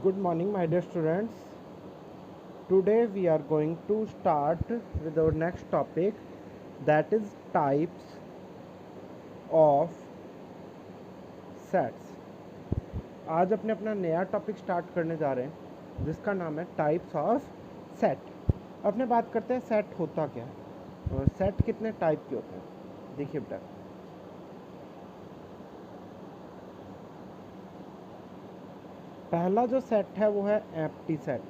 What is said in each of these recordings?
Good morning, my dear students. Today we are going to start with our next topic, that is types of sets. आज अपने अपना नया topic start करने जा रहे हैं जिसका नाम है टाइप्स ऑफ सेट। अपने बात करते हैं सेट होता क्या है और सेट कितने टाइप के होते हैं। देखिए बेटा, पहला जो सेट है वो है एम्प्टी सेट।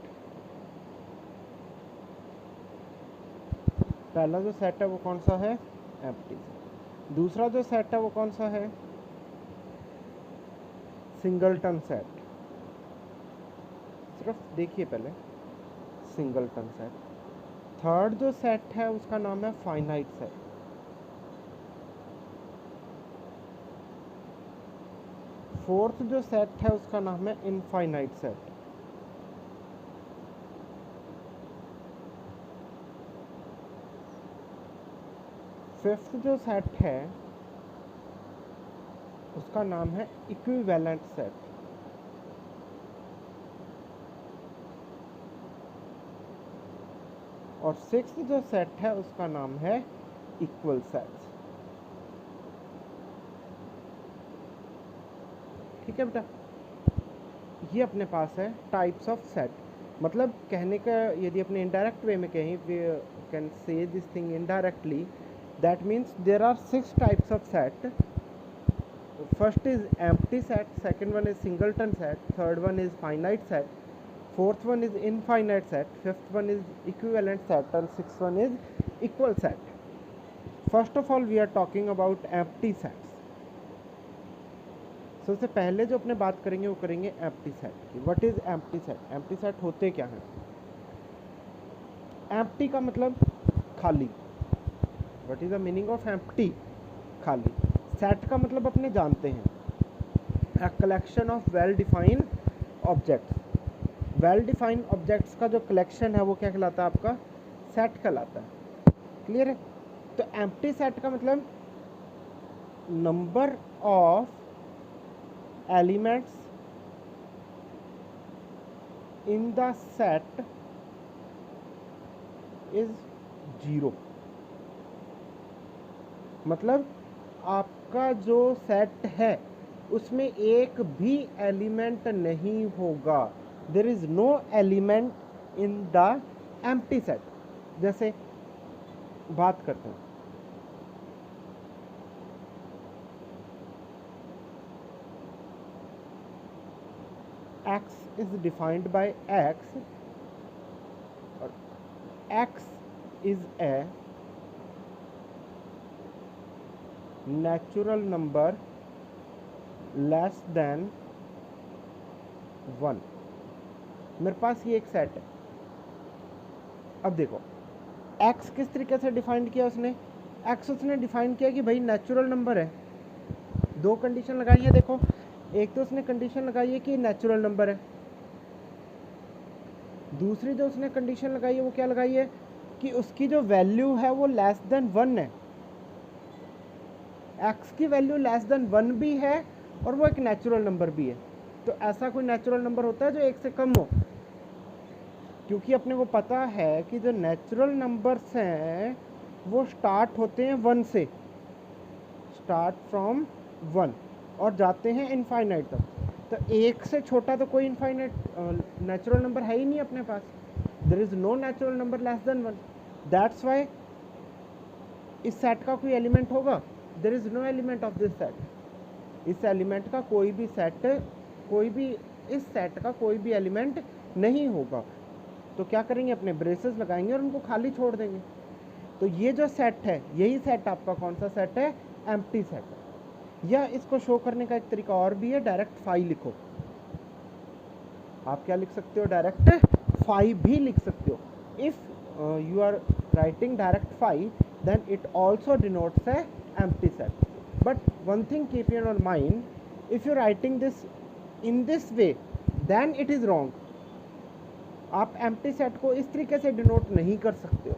पहला जो सेट है वो कौन सा है? Empty set. दूसरा जो सेट है वो कौन सा है? Singleton set. सिर्फ देखिए पहले, सिंगलटन सेट। थर्ड जो सेट है उसका नाम है फाइनाइट सेट। फोर्थ जो सेट है उसका नाम है इनफाइनाइट सेट। फिफ्थ जो सेट है उसका नाम है इक्विवेलेंट सेट। और सिक्स्थ जो सेट है उसका नाम है इक्वल सेट्स। ठीक है बेटा, ये अपने पास है टाइप्स ऑफ सेट। मतलब कहने का, यदि अपने इनडायरेक्ट वे में कहें, we can say this thing indirectly, that means there are 6 types of set. First is empty set, second one is singleton set, third one is finite set, fourth one is infinite set, fifth one is equivalent set, and sixth one is equal set. First of all we are talking about empty sets. सबसे पहले जो अपने बात करेंगे वो करेंगे empty set की। What is empty set? empty set होते क्या हैं? empty का मतलब खाली। What is the meaning of empty? खाली। set का मतलब अपने जानते हैं, a collection of well defined objects। Well defined objects का जो कलेक्शन है वो क्या कहलाता है? आपका सेट कहलाता है। क्लियर है? तो एम्प्टी सेट का मतलब number of elements in the set is 0। मतलब आपका जो सेट है उसमें एक भी एलिमेंट नहीं होगा। There is no element in the empty set। जैसे बात करते हैं, x is defined by x और x is a natural number less than 1। मेरे पास ये एक सेट है। अब देखो x किस तरीके से डिफाइन किया उसने? x उसने डिफाइन किया कि भाई नेचुरल नंबर है। दो कंडीशन लगाई है। देखो, एक तो उसने कंडीशन लगाई है कि नेचुरल नंबर है, दूसरी जो उसने कंडीशन लगाई है वो क्या लगाई है कि उसकी जो वैल्यू है वो लेस देन 1 है। x की वैल्यू लेस देन 1 भी है और वो एक नेचुरल नंबर भी है। तो ऐसा कोई नेचुरल नंबर होता है जो 1 से कम हो? क्योंकि अपने को पता है कि जो नेचुरल नंबर्स हैं वो स्टार्ट होते हैं 1 से, स्टार्ट फ्रॉम 1 और जाते हैं इनफाइनाइट तक। तो 1 से छोटा तो कोई इनफाइनाइट नेचुरल नंबर है ही नहीं अपने पास। There is no natural number less than 1। That's why इस सेट का कोई एलिमेंट होगा? There is no element of this set. इस एलिमेंट का कोई भी सेट, कोई भी इस सेट का कोई भी एलिमेंट नहीं होगा। तो क्या करेंगे? अपने ब्रेसेस लगाएंगे और उनको खाली छोड़ देंगे। तो ये जो सेट है, यही सेट आपका कौन सा सेट है? Empty set. या इसको शो करने का एक तरीका और भी है, डायरेक्ट फाई लिखो। आप क्या लिख सकते हो? डायरेक्ट फाई भी लिख सकते हो। If you are writing direct phi, then it also denotes a empty set. But one thing keep in your mind, if you writing this in this way, then it is wrong. आप empty set को इस तरीके से denote नहीं कर सकते हो,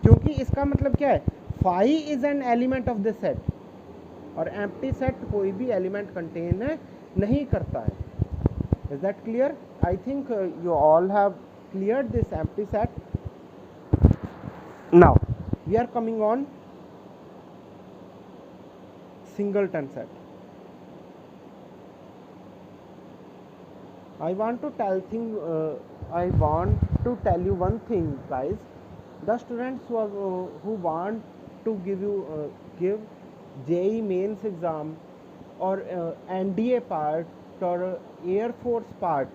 क्योंकि इसका मतलब क्या है? Phi is an element of this set और एम्प्टी सेट कोई भी एलिमेंट कंटेन नहीं करता है। Is that clear? I think you all have cleared this empty set. Now we are coming on singleton set. I want to tell you one thing, guys. The students who want to give JEE mains exam or NDA part or Air Force part,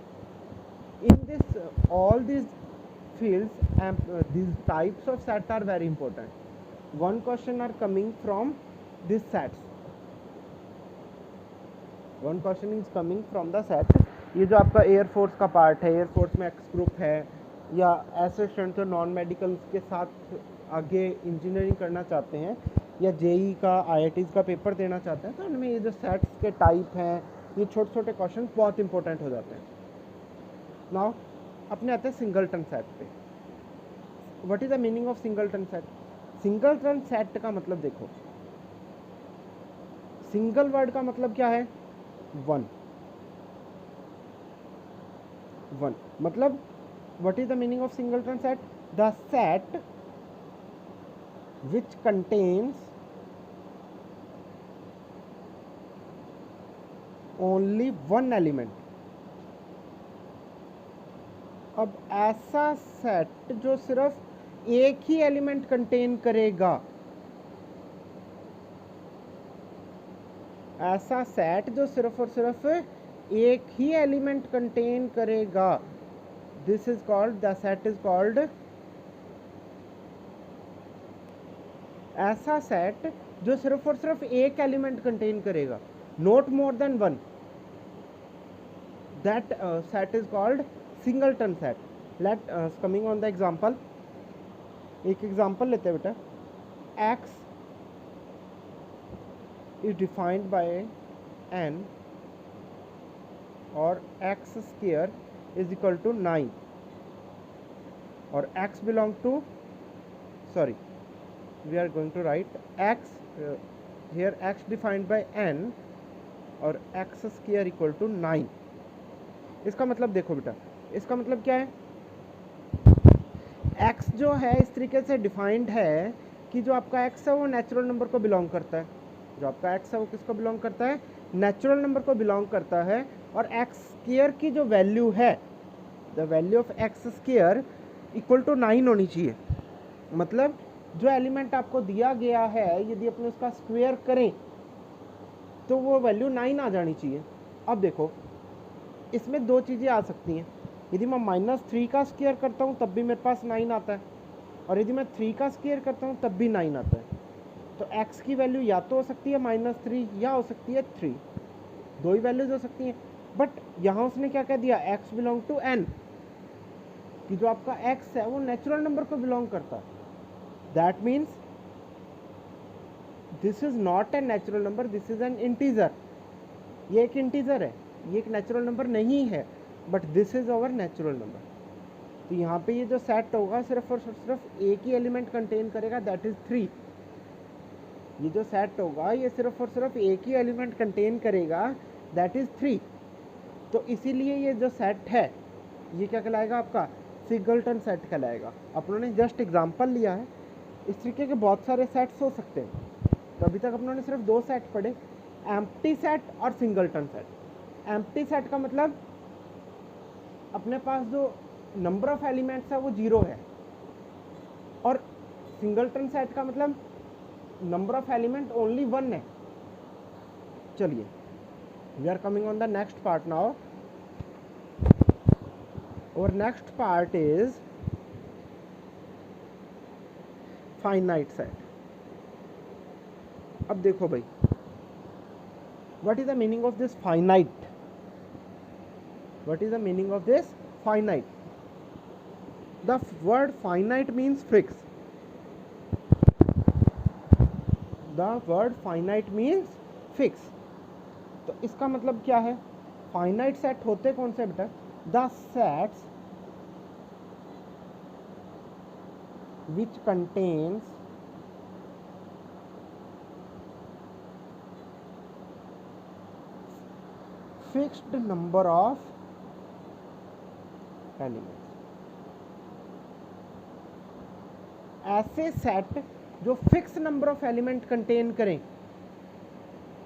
in this all these fields these types of sets are very important. One question are coming from these sets. One question is coming from the set. ये जो आपका air force का part है, air force में x group है, या ऐसे student जो नॉन मेडिकल के साथ आगे इंजीनियरिंग करना चाहते हैं या जेई का IITs का पेपर देना चाहते हैं, तो उनमें ये जो सेट्स के टाइप हैं, ये छोटे छोटे क्वेश्चन बहुत इंपॉर्टेंट हो जाते हैं. नाउ अपने आते हैं सिंगलटन सेट पे. What is the meaning of singleton set? Singleton set का मतलब देखो, सिंगल वर्ड का मतलब क्या है? वन. वन मतलब what is the meaning of singleton set? The set which contains only one element. अब ऐसा सेट जो सिर्फ एक ही एलिमेंट कंटेन करेगा, ऐसा सेट जो सिर्फ और सिर्फ एक ही एलिमेंट कंटेन करेगा, this is called, the set is called, ऐसा सेट जो सिर्फ और सिर्फ एक एलिमेंट कंटेन करेगा, not more than one, that set is called singleton set. Let coming on the example, एक एग्जांपल लेते हैं बेटा. x is defined by n और x square is equal to 9 और x belong to, sorry, we are going to write x here, x defined by n और x square equal to 9. इसका मतलब देखो बेटा, इसका मतलब क्या है? x जो है इस तरीके से डिफाइंड है कि जो आपका x है वो नेचुरल नंबर को बिलोंग करता है. जो आपका x है वो किसको बिलोंग करता है? नेचुरल नंबर को बिलोंग करता है. और x स्क्वायर की जो वैल्यू है, the value of x square equal to 9 होनी चाहिए. मतलब जो एलिमेंट आपको दिया गया है, यदि अपने उसका स्क्वायर करें तो वो वैल्यू 9 आ जानी चाहिए. अब देखो, इसमें दो चीज़ें आ सकती हैं. यदि मैं -3 का स्क्वायर करता हूँ तब भी मेरे पास 9 आता है, और यदि मैं 3 का स्क्वायर करता हूँ तब भी 9 आता है. तो x की वैल्यू या तो हो सकती है -3 या हो सकती है 3, दो ही वैल्यूज हो सकती हैं. बट यहाँ उसने क्या कह दिया? x बिलोंग टू n, कि जो आपका x है वो नेचुरल नंबर को बिलोंग करता है. That means this is not a natural number, this is an integer. ये एक इंटीजर है, ये एक नेचुरल नंबर नहीं है, but this is our natural number. तो यहाँ पे ये जो सेट होगा सिर्फ और सिर्फ एक ही एलिमेंट कंटेन करेगा, दैट इज 3. ये जो सेट होगा ये सिर्फ और सिर्फ एक ही एलिमेंट कंटेन करेगा, दैट इज 3. तो इसीलिए ये जो सेट है ये क्या कहलाएगा? आपका सिंगलटन सेट कहलाएगा. अपनों ने जस्ट एग्जांपल लिया है, इस तरीके के बहुत सारे सेट्स हो सकते हैं. तो अभी तक अपनों ने सिर्फ दो सेट पढ़े, एम्प्टी सेट और सिंगलटन सेट. एम्प्टी सेट का मतलब अपने पास जो नंबर ऑफ एलिमेंट्स है वो 0 है, और सिंगलटन सेट का मतलब नंबर ऑफ एलिमेंट ओनली 1 है. चलिए, we are coming on the next part now. और next part is finite set. अब देखो भाई, what is the meaning of this finite? What is the meaning of this finite? The word finite means fix. The word finite means fix. तो इसका मतलब क्या है? Finite set होते कौन से बेटा? The sets which contains fixed number of elements. ऐसे सेट जो fix number of element contain करें,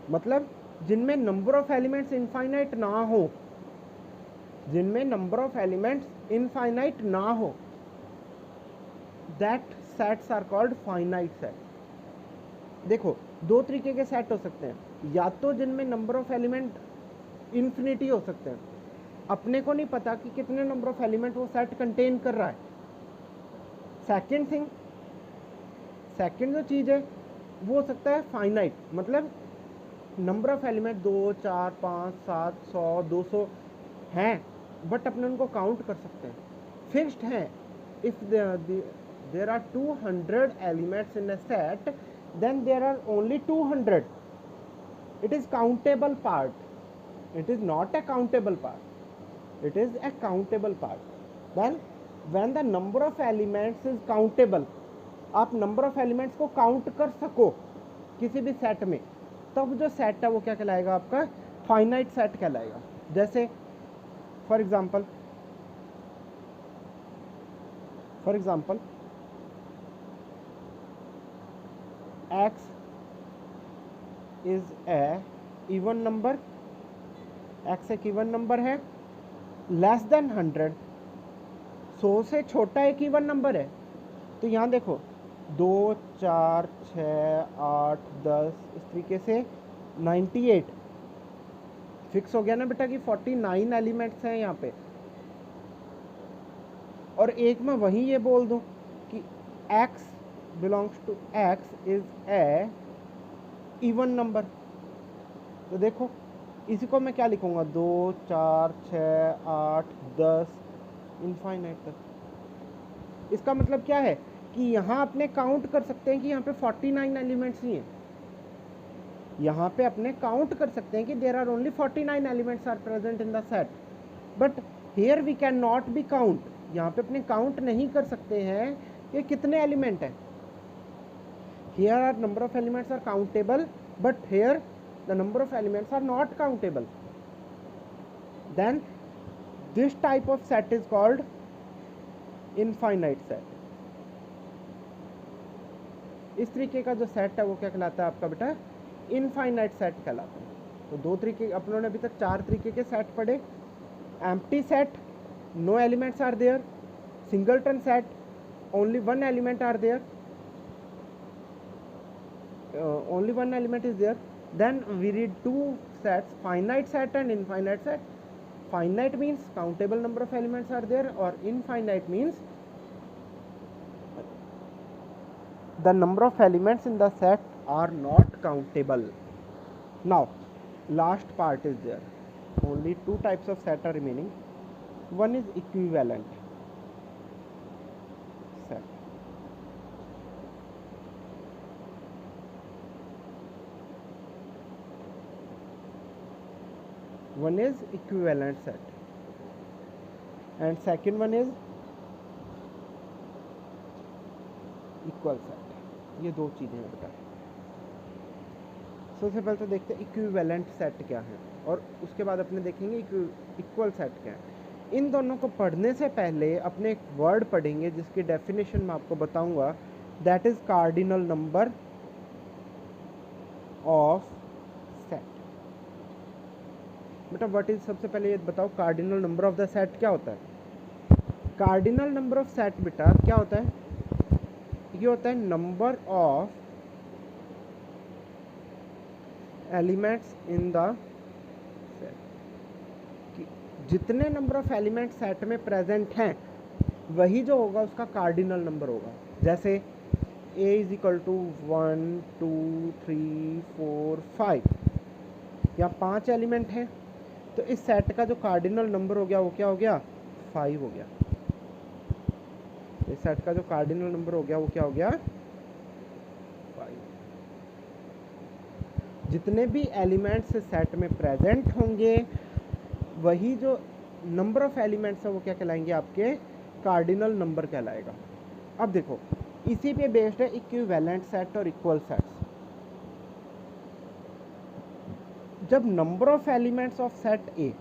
मतलब जिनमें नंबर ऑफ एलिमेंट्स इनफाइनाइट ना हो, जिनमें नंबर ऑफ एलिमेंट्स इनफाइनाइट ना हो, that sets are called finite set. देखो दो तरीके के सेट हो सकते हैं, या तो जिनमें नंबर ऑफ एलिमेंट इन्फिनिटी हो सकते हैं, अपने को नहीं पता कि कितने नंबर ऑफ एलिमेंट वो सेट कंटेन कर रहा है। सेकंड जो चीज़ है वो हो सकता है फाइनाइट, मतलब नंबर ऑफ एलिमेंट 2, 4, 5, 7, 100, 200 हैं, बट अपने उनको काउंट कर सकते हैं, फिक्स्ड हैं। If there are 200 elements in a set, then there are only 200. It is countable part. It is not a countable part. It is a countable part. Then when the number of elements is countable, आप number of elements को count कर सको किसी भी set में, तब जो set है वो क्या कहलाएगा, आपका फाइनाइट सेट कहलाएगा। जैसे for example x is a even number, x एक इवन नंबर है, लेस देन 100, 100 से छोटा एक इवन नंबर है। तो यहाँ देखो 2, 4, 6, 8, 10 इस तरीके से 98 फिक्स हो गया ना बेटा कि 49 एलिमेंट्स हैं यहाँ पे। और एक मैं वहीं ये बोल दूँ कि x belongs to x is a even number, तो देखो इसी को मैं क्या लिखूंगा, 2, 4, 6, 8, 10 इनफाइनाइट तक। इसका मतलब क्या है कि यहाँ अपने काउंट कर सकते हैं कि यहाँ पे 49 एलिमेंट्स ही हैं, यहाँ पे अपने काउंट कर सकते हैं कि there are only 49 elements are present in the set, but here we can not be count. यहाँ पे अपने काउंट नहीं कर सकते हैं कि कितने एलिमेंट हैं। Here are number of elements are countable, but here the number of elements are not countable. Then this type of set is called infinite set. इस तरीके का जो सेट है वो क्या कहलाता है आपका बेटा, इनफाइनाइट सेट कहलाता है। तो दो तरीके, अपनों ने अभी तक 4 तरीके के सेट पढ़े। Empty set, no elements are there. Singleton set, only one element are there, only one element is there. Then we read two sets, finite set and infinite set. Finite means countable number of elements are there, or infinite means the number of elements in the set are not countable. Now last part is there, only two types of set are remaining. One is equivalent set. One is equivalent set and second one is equal set. ये दो चीज़ें हैं बेटा। सबसे पहले तो देखते हैं इक्विवेलेंट सेट क्या है, और उसके बाद अपने देखेंगे इक्वल सेट क्या है। इन दोनों को पढ़ने से पहले अपने एक वर्ड पढ़ेंगे जिसकी डेफिनेशन मैं आपको बताऊंगा, that is cardinal number of set. बेटा व्हाट इज, सबसे पहले ये बताओ cardinal number of the set क्या होता है। कार्डिनल नंबर ऑफ सेट बेटा क्या होता है, ये होता है number of elements in the set. जितने नंबर ऑफ एलिमेंट सेट में प्रेजेंट हैं वही जो होगा उसका कार्डिनल नंबर होगा। जैसे a इज इक्वल टू 1, 2, 3, 4, 5, यहाँ 5 एलिमेंट हैं, तो इस सेट का जो कार्डिनल नंबर हो गया वो क्या हो गया, 5 हो गया। इस सेट का जो कार्डिनल नंबर हो गया वो क्या हो गया, 5। जितने भी एलिमेंट्स सेट में प्रेजेंट होंगे वही जो नंबर ऑफ एलिमेंट्स है वो क्या कहलाएंगे, आपके कार्डिनल नंबर कहलाएगा। अब देखो इसी पे बेस्ड है इक्विवेलेंट सेट और इक्वल सेट्स। जब number of elements of set A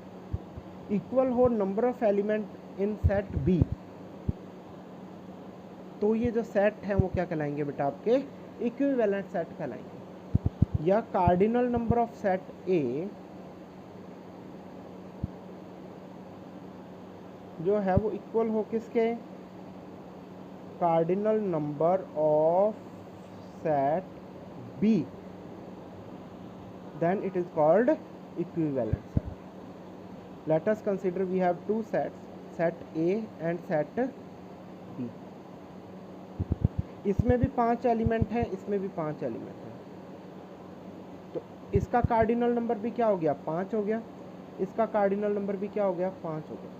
equal हो number of element in set B, तो ये जो सेट है वो क्या कहलाएंगे बेटा, आपके इक्विवेलेंट सेट कहलाएंगे। या cardinal number of set A जो है वो इक्वल हो किसके, cardinal number of set B, then it is called equivalent set. Let us consider we have two sets, set A and set B. इसमें भी 5 element है, इसमें भी 5 एलिमेंट है, तो इसका कार्डिनल नंबर भी क्या हो गया, 5 हो गया, इसका कार्डिनल नंबर भी क्या हो गया, 5 हो गया।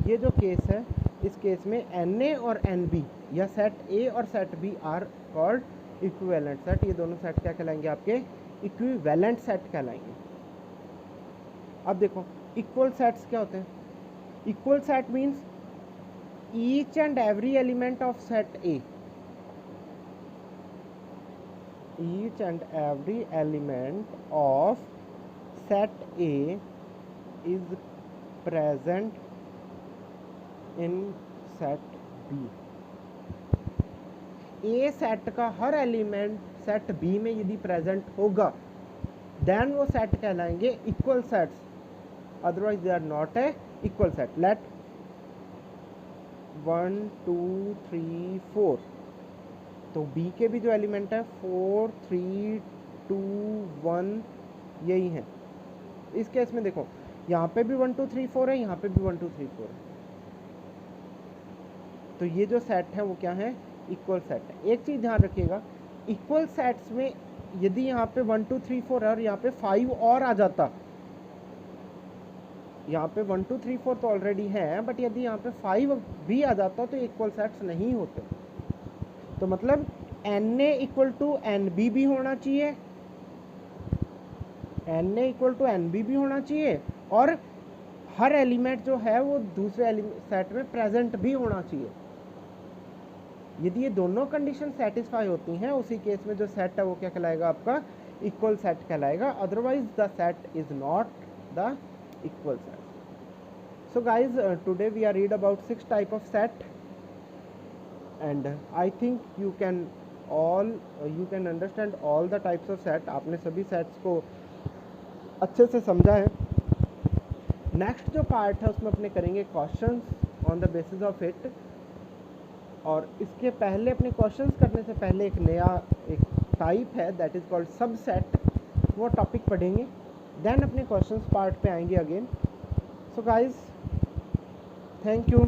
ये जो केस है, इस केस में Na और Nb या सेट A और set B are called equivalent set. ये दोनों सेट क्या कहलाएंगे, आपके इक्विवेलेंट सेट कहलाएंगे। अब देखो इक्वल सेट्स क्या होते हैं, equal set means each and every element of set A, each and every element of set A is present in set B। A set का हर एलिमेंट सेट B में यदि present होगा देन वो set कहलाएंगे equal sets, otherwise they are not a equal set. Let 1 2 3 4, तो B के भी जो एलिमेंट है 4 3 2 1 यही है। इस केस में देखो यहाँ पे भी 1 2 3 4 है, यहाँ पे भी 1 2 3 4 है, तो ये जो सेट है वो क्या है, इक्वल सेट है। एक चीज़ ध्यान रखिएगा, इक्वल सेट्स में यदि यहाँ पे 1 2 3 4 है और यहाँ पे 5 और आ जाता, यहाँ पे 1 2 3 4 तो ऑलरेडी है, बट यदि यहाँ पे 5 भी आ जाता तो इक्वल सेट्स नहीं होते। तो मतलब Na इक्वल टू Nb भी होना चाहिए, Na इक्वल टू Nb भी होना चाहिए, और हर एलिमेंट जो है वो दूसरे सेट में प्रेजेंट भी होना चाहिए। यदि ये दोनों कंडीशन सेटिस्फाई होती हैं, उसी केस में जो सेट है वो क्या कहलाएगा, आपका इक्वल सेट कहलाएगा, otherwise the set is not the equal set. So guys, today we are read about 6 type of set, and I think you can understand all the types of set। आपने सभी sets को अच्छे से समझा है। Next जो part है उसमें अपने करेंगे questions on the basis of it, और इसके पहले अपने क्वेश्चंस करने से पहले एक नया एक टाइप है दैट इज़ कॉल्ड सबसेट, वो टॉपिक पढ़ेंगे, देन अपने क्वेश्चंस पार्ट पे आएंगे again. So guys, thank you.